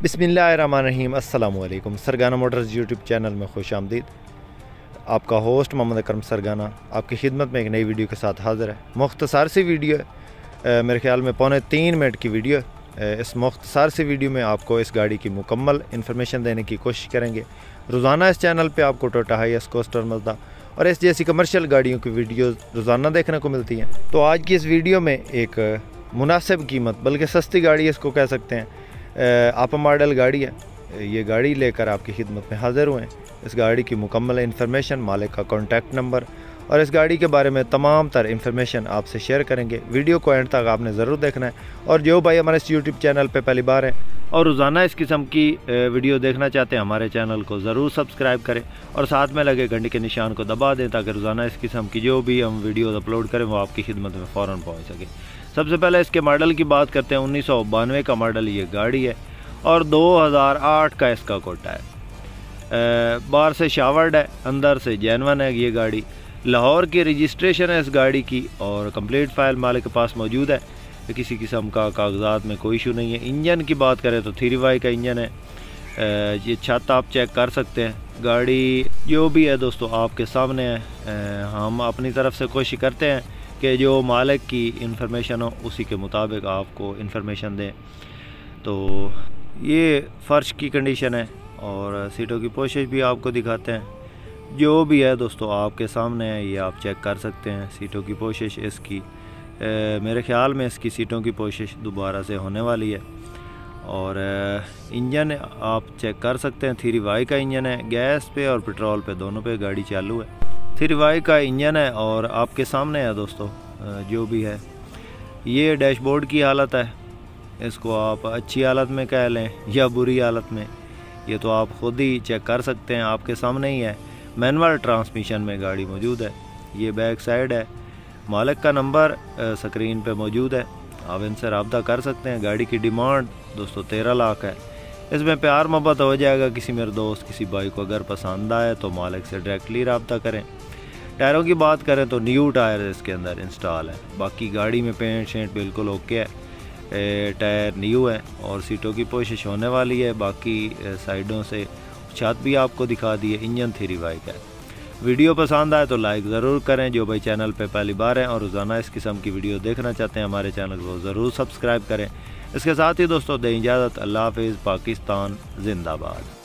बिस्मिल्लाहिर्रहमानिर्रहीम अस्सलामु अलैकुम। सरगाना मोटर्स यूट्यूब चैनल में खुश आमदीद। आपका होस्ट मोहम्मद अकरम सरगाना आपकी खिदमत में एक नई वीडियो के साथ हाज़िर है। मुख्तसर सी वीडियो है, मेरे ख्याल में 2.25 मिनट की वीडियो है। इस मुख्तसर सी वीडियो में आपको इस गाड़ी की मुकम्मल इन्फॉर्मेशन देने की कोशिश करेंगे। रोज़ाना इस चैनल पे आपको टोयोटा हाईएस, कोस्टर, मज़दा और इस जैसी कमर्शियल गाड़ियों की वीडियो रोज़ाना देखने को मिलती हैं। तो आज की इस वीडियो में एक मुनासिब कीमत, बल्कि सस्ती गाड़ी इसको कह सकते हैं, आप मॉडल गाड़ी है, ये गाड़ी लेकर आपकी खिदमत में हाज़िर हुए हैं। इस गाड़ी की मुकम्मल इन्फॉर्मेशन, मालिक का कॉन्टैक्ट नंबर और इस गाड़ी के बारे में तमाम तर इन्फॉर्मेशन आपसे शेयर करेंगे। वीडियो को एंड तक आपने ज़रूर देखना है। और जो भाई हमारे इस यूट्यूब चैनल पे पहली बार हैं और रोज़ाना इस किस्म की वीडियो देखना चाहते हैं, हमारे चैनल को ज़रूर सब्सक्राइब करें और साथ में लगे घंटे के निशान को दबा दें ताकि रोज़ाना इस किस्म की जो भी हम वीडियो अपलोड करें वो आपकी खिदमत में फ़ौरन पहुँच सके। सबसे पहले इसके मॉडल की बात करते हैं। 1992 का मॉडल ये गाड़ी है और 2008 का इसका कोटा है। बाहर से शावर्ड है, अंदर से जेनवन है। ये गाड़ी लाहौर की रजिस्ट्रेशन है इस गाड़ी की और कंप्लीट फाइल मालिक के पास मौजूद है। किसी किस्म का कागजात में कोई इशू नहीं है। इंजन की बात करें तो 3Y का इंजन है। ये छत आप चेक कर सकते हैं। गाड़ी जो भी है दोस्तों आपके सामने है। हम अपनी तरफ से कोशिश करते हैं कि जो मालिक की इन्फॉर्मेशन हो उसी के मुताबिक आपको इन्फॉर्मेशन दें। तो ये फ़र्श की कंडीशन है और सीटों की पोशिश भी आपको दिखाते हैं। जो भी है दोस्तों आपके सामने है, ये आप चेक कर सकते हैं। सीटों की पोशिश इसकी मेरे ख्याल में इसकी सीटों की पोशिश दोबारा से होने वाली है। और इंजन आप चेक कर सकते हैं, 3Y का इंजन है। गैस पे और पेट्रोल पे दोनों पे गाड़ी चालू है। 3Y का इंजन है और आपके सामने है दोस्तों जो भी है। ये डैशबोर्ड की हालत है, इसको आप अच्छी हालत में कह लें या बुरी हालत में, ये तो आप ख़ुद ही चेक कर सकते हैं। आपके सामने ही है। मैनुअल ट्रांसमिशन में गाड़ी मौजूद है। ये बैक साइड है। मालिक का नंबर स्क्रीन पे मौजूद है, आप इनसे रब्ता कर सकते हैं। गाड़ी की डिमांड दोस्तों 13 लाख है। इसमें प्यार मोहब्बत हो जाएगा। किसी मेरे दोस्त किसी भाई को अगर पसंद आए तो मालिक से डायरेक्टली रब्ता करें। टायरों की बात करें तो न्यू टायर इसके अंदर इंस्टॉल है। बाकी गाड़ी में पेंट शेंट बिल्कुल ओके है। टायर न्यू है और सीटों की पोशिश होने वाली है। बाकी साइडों से छत भी आपको दिखा दी है। इंजन 3Y का है। वीडियो पसंद आए तो लाइक ज़रूर करें। जो भाई चैनल पे पहली बार हैं और रोज़ाना इस किस्म की वीडियो देखना चाहते हैं, हमारे चैनल को ज़रूर सब्सक्राइब करें। इसके साथ ही दोस्तों दें इजाज़त। अल्लाह हाफ़िज़। पाकिस्तान जिंदाबाद।